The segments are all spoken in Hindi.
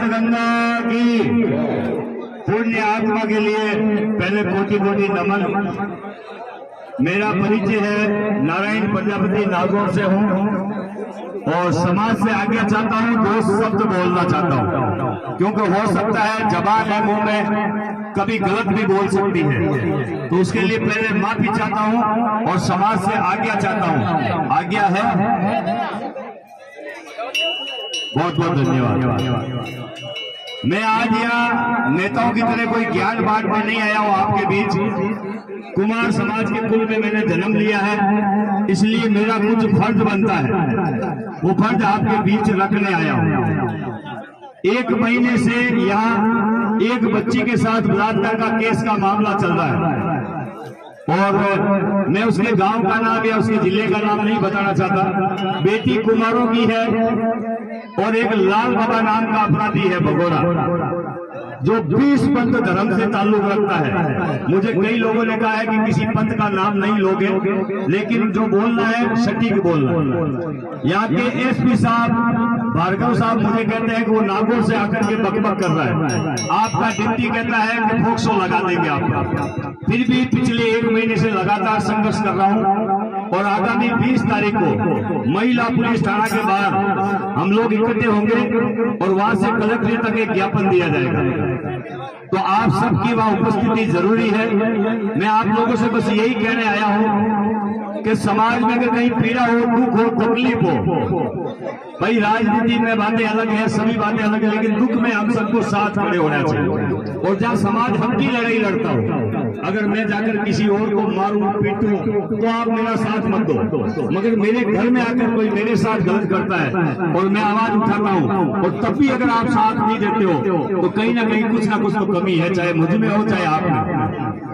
भारत गंगा की पुण्य आत्मा के लिए पहले कोटि कोटि नमन। मेरा परिचय है, नारायण प्रजापति नागौर से हूँ और समाज से आगे चाहता हूँ, दो शब्द बोलना चाहता हूँ, क्योंकि हो सकता है जबान है मुंह में, कभी गलत भी बोल सकती है। तो उसके लिए पहले माफी चाहता हूँ और समाज से आज्ञा चाहता हूँ। आज्ञा है, बहुत बहुत धन्यवाद। मैं आज यहाँ नेताओं की तरह कोई ज्ञान बांटने नहीं आया हूँ आपके बीच। कुमार समाज के कुल में मैंने जन्म लिया है, इसलिए मेरा कुछ फर्ज बनता है, वो फर्ज आपके बीच रखने आया हूँ। 1 महीने से यहाँ एक बच्ची के साथ बलात्कार का केस का मामला चल रहा है और मैं उसके गांव का नाम या उसके जिले का नाम नहीं बताना चाहता। बेटी कुमारों की है और एक लाल बाबा नाम का अपराधी है भगोड़ा, जो 20 पंथ धर्म से ताल्लुक रखता है। मुझे कई लोगों ने कहा है कि किसी पंथ का नाम नहीं लोगे, लेकिन जो बोलना है सटीक बोलना है। यहाँ के एसपी साहब भार्गव साहब मुझे कहते हैं कि वो नागौर से आकर के बकबक कर रहा है। आपका डिप्टी कहता है कि फोक्सो लगा देंगे आपका। फिर भी पिछले 1 महीने से लगातार संघर्ष कर रहा हूँ और आगामी 20 तारीख को महिला पुलिस थाना के बाहर हम लोग इकट्ठे होंगे और वहां से कलेक्ट्रेट तक एक ज्ञापन दिया जाएगा। तो आप सबकी वहां उपस्थिति जरूरी है। मैं आप लोगों से बस यही कहने आया हूं कि समाज में अगर कहीं पीड़ा हो, दुख हो, तकलीफ हो, भाई राजनीति में बातें अलग है, सभी बातें अलग है, लेकिन दुख में हम सबको साथ खड़े होना चाहिए। और जहाँ समाज हक की लड़ाई लड़ता हो, अगर मैं जाकर किसी और को मारूं पीटूं तो आप मेरा साथ मत दो, मगर मेरे घर में आकर कोई मेरे साथ गलत करता है और मैं आवाज उठाता हूं और तब भी अगर आप साथ नहीं देते हो तो कहीं ना कहीं कुछ ना कुछ तो कमी है, चाहे मुझ में हो चाहे आप में।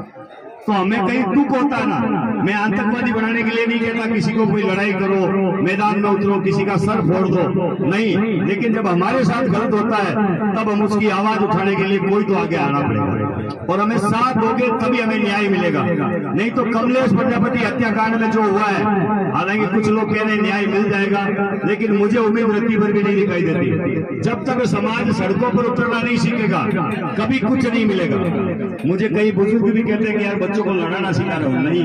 तो हमें कहीं दुख होता है ना। मैं आतंकवादी बनाने के लिए नहीं कहता किसी को कोई लड़ाई करो, मैदान में उतरो, किसी का सर फोड़ दो, नहीं। लेकिन जब हमारे साथ गलत होता है तब हम उसकी आवाज उठाने के लिए कोई तो आगे आना पड़ेगा और हमें साथ दोगे तभी हमें न्याय मिलेगा। नहीं तो कमलेश प्रजापति हत्याकांड में जो हुआ है, हालांकि कुछ लोग कह रहे न्याय मिल जाएगा, लेकिन मुझे उम्मीद रत्ती भर भी नहीं दिखाई देती। जब तक समाज सड़कों पर उतरना नहीं सीखेगा कभी कुछ नहीं मिलेगा। मुझे कई बुजुर्ग भी कहते हैं कि यार बच्चों को लड़ना सिखा रहा हूं, नहीं,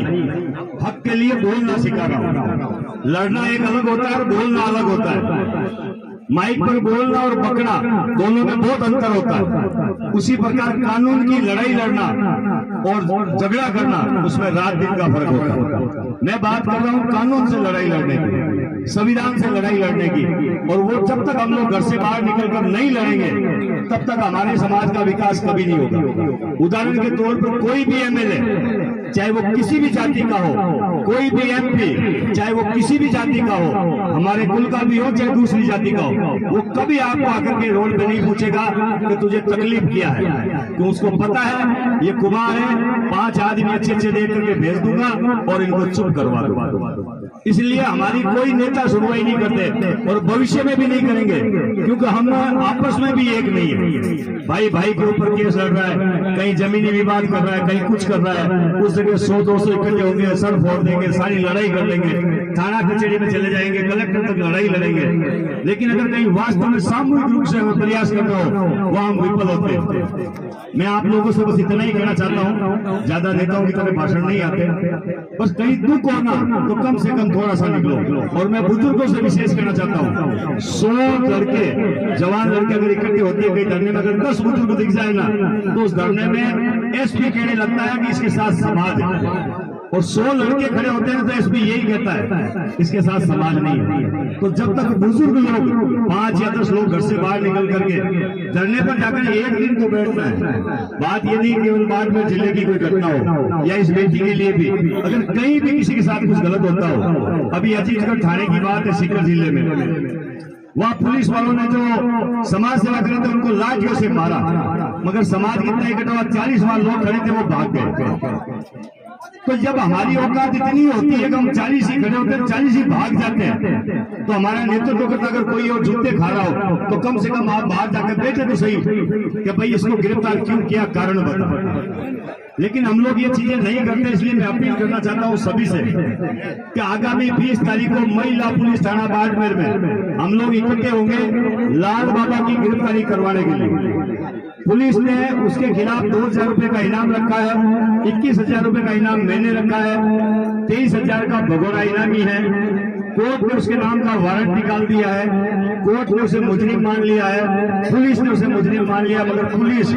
हक के लिए बोलना सिखा रहा हूं। लड़ना एक अलग होता है और बोलना अलग होता है। माइक पर बोलना और बकना दोनों में बहुत अंतर होता है। उसी प्रकार कानून की लड़ाई लड़ना और झगड़ा करना, उसमें रात दिन का फर्क होता है। मैं बात कर रहा हूँ कानून से लड़ाई लड़ने की, संविधान से लड़ाई लड़ने की, और वो जब तक हम लोग घर से बाहर निकलकर नहीं लड़ेंगे तब तक हमारे समाज का विकास कभी नहीं होगा। उदाहरण के तौर पर कोई भी एमएलए चाहे वो किसी भी जाति का हो, कोई भी एमपी चाहे वो किसी भी जाति का हो, हमारे कुल का भी हो चाहे दूसरी जाति का हो, वो कभी आपको आकर के रोड पे नहीं पूछेगा कि तुझे तकलीफ क्या है, तो उसको पता है ये कुमार है, 5 आदमी अच्छे अच्छे देख करके भेज दूंगा और इनको चुप करवा दूंगा। इसलिए हमारी कोई नेता सुनवाई नहीं करते और भविष्य में भी नहीं करेंगे, क्योंकि हम आपस में भी एक नहीं है। भाई भाई के ऊपर केस लड़ रहा है, कहीं जमीनी विवाद कर रहा है, कहीं कुछ कर रहा है, उस जगह 100-200 इकट्ठे होंगे, सर फोड़ देंगे, सारी लड़ाई कर लेंगे, थाना कचहरी में चले जाएंगे, कलेक्टर तक लड़ाई लड़ेंगे। लेकिन अगर कहीं वास्तव में सामूहिक रूप से प्रयास कर रहा हो वहां हम विफल होते हैं। मैं आप लोगों से बस इतना ही कहना चाहता हूँ, ज्यादा नेताओं की तरह भाषण नहीं आते, बस कहीं दुख होना तो कम से कम थोड़ा सा निकलो। और मैं बुजुर्गों से विशेष कहना चाहता हूँ, 100 लड़के, जवान लड़के अगर इकट्ठे होते हैं कहीं धरने में, अगर 10 बुजुर्ग दिख जाए ना तो उस धरने में एसपी कहने लगता है कि इसके साथ समाज है, और 100 लड़के खड़े होते हैं तो एसपी यही कहता है इसके साथ समाज नहीं है। तो जब तक बुजुर्ग लोग 5 या 10 लोग घर से बाहर निकल करके धरने पर जाकर एक दिन तो बैठना है, बात ये नहीं केवल बाद में जिले की कोई घटना हो या इस बेटी के लिए भी, अगर कहीं भी किसी के साथ कुछ गलत होता हो। अभी अजीतगढ़ थाने की बात है, सीकर जिले में, वहां पुलिस वालों ने जो समाज सेवा करे थे उनको लाठियों से मारा, मगर समाज कितना इकट्ठा हुआ, 40 लोग खड़े थे, वो भाग गए। तो जब हमारी औकात इतनी होती है कि हम 40 ही खड़े होते हैं, 40 ही भाग जाते हैं, तो हमारा नेतृत्व करता अगर कोई और जूते खा रहा हो तो कम से कम आप बाहर जाकर बैठे तो सही कि भाई इसको गिरफ्तार क्यों किया, कारण बता। लेकिन हम लोग ये चीजें नहीं करते, इसलिए मैं अपील करना चाहता हूँ सभी से कि आगामी 20 तारीख को महिला पुलिस थाना बाड़मेर में हम लोग इकट्ठे होंगे लाल बाबा की गिरफ्तारी करवाने के लिए। पुलिस ने उसके खिलाफ 2,000 रुपए का इनाम रखा है, 21,000 रुपए का इनाम मैंने रखा है, 23,000 का भगोड़ा इनामी है। कोर्ट ने उसके नाम का वारंट निकाल दिया है, कोर्ट ने उसे मुजरिम मान लिया है, पुलिस ने उसे मुजरिम मान लिया, मगर पुलिस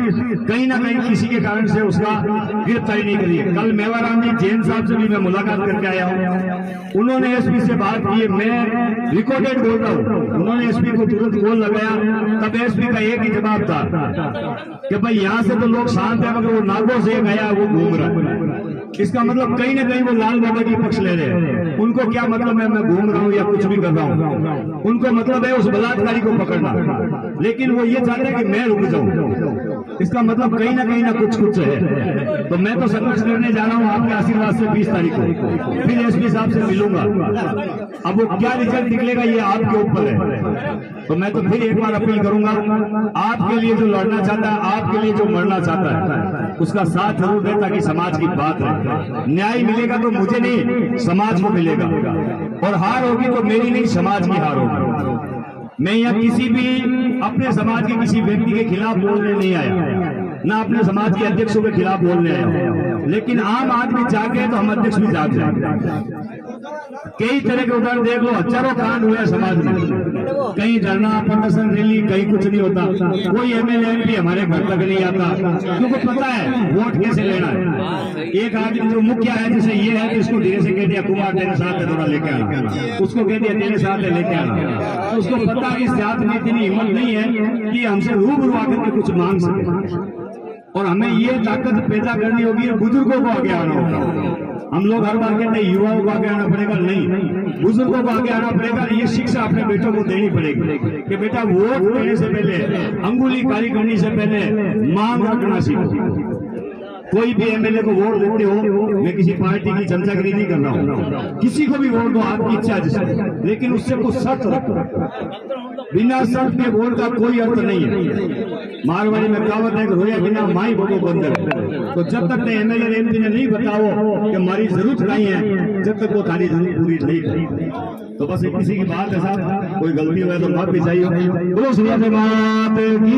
कहीं ना कहीं किसी के कारण से उसका गिरफ्तारी नहीं करी है। कल मेवाराम जी जैन साहब से भी मैं मुलाकात करके आया हूँ, उन्होंने एसपी से बात की, मैं रिकॉर्डेड बोल रहा हूँ, उन्होंने एसपी को तुरंत कॉल लगाया, तब एसपी का एक ही जवाब था कि भाई यहाँ से तो लोग शांत है, मगर वो नागों से गया वो घूम रहा है। इसका मतलब कहीं ना कहीं वो लाल बाबा की पक्ष ले रहे हैं। उनको क्या मतलब है मैं घूम रहा हूँ या कुछ भी कर रहा हूँ, उनको मतलब है उस बलात्कारी को पकड़ना, लेकिन वो ये चाहते हैं कि मैं रुक जाऊं। इसका मतलब कहीं ना कुछ है। तो मैं तो संघर्ष करने जा रहा हूँ आपके आशीर्वाद से 20 तारीख को, फिर एसपी साहब से मिलूंगा। अब वो क्या रिजल्ट निकलेगा ये आपके ऊपर है। तो मैं तो फिर एक बार अपील करूंगा, आपके लिए जो लड़ना चाहता है, आपके लिए जो मरना चाहता है, उसका साथ जरूर दे, ताकि समाज की बात है। न्याय मिलेगा तो मुझे नहीं, समाज को मिलेगा, और हार होगी तो मेरी नहीं, समाज की हार होगी। मैं यहाँ किसी भी अपने समाज के किसी व्यक्ति के खिलाफ बोलने नहीं आया, ना अपने समाज के अध्यक्षों के खिलाफ बोलने आया, लेकिन आम आदमी जागे तो हम अध्यक्ष भी जाग जाए। कई तरह के उदाहरण देख लो, हजारों कांड हुए समाज में, कहीं धरना प्रदर्शन रैली, कहीं कुछ नहीं होता, कोई एमएलए एमपी हमारे घर तक नहीं आता, क्योंकि पता है वोट कैसे लेना है। एक आदमी जो मुखिया है, जैसे ये है कि इसको धीरे से कह दिया कुमार तेरे साथ है थोड़ा लेके आना, उसको कह दिया तेरे साथ है लेके आना, तो उसको पता कि इस जात में इतनी हिम्मत नहीं है कि हमसे रूबरू आकर के कुछ मांग सके। और हमें ये ताकत पैदा करनी होगी, बुजुर्गों को आगे आना होगा। हम लोग हर बार कहते हैं युवाओं को आगे आना पड़ेगा, नहीं, बुजुर्गों को आगे आना पड़ेगा। ये शिक्षा अपने बेटों को देनी पड़ेगी कि बेटा वोट देने से पहले, अंगुली कारी करने से पहले मांग रखना सीखो। कोई भी एमएलए को वोट देते हो, मैं किसी पार्टी की चमचागिरी नहीं कर रहा हूँ, किसी को भी वोट दो आपकी इच्छा जिससे, लेकिन उससे कुछ शर्त रखो। बिना शर्त के वोट का कोई अर्थ नहीं है। मारवाड़ी में कहावत है कि रोया बिना माई बोलो बंदर। तो जब तक एमएलए एमपी ने नहीं बताओ कि हमारी जरूरत नहीं है, जब तक वो थारी जरूरत पूरी नहीं करी। तो बस किसी की बात है साहब, कोई गलती हुआ तो माफी चाहिए। बोलो सुनिए बात की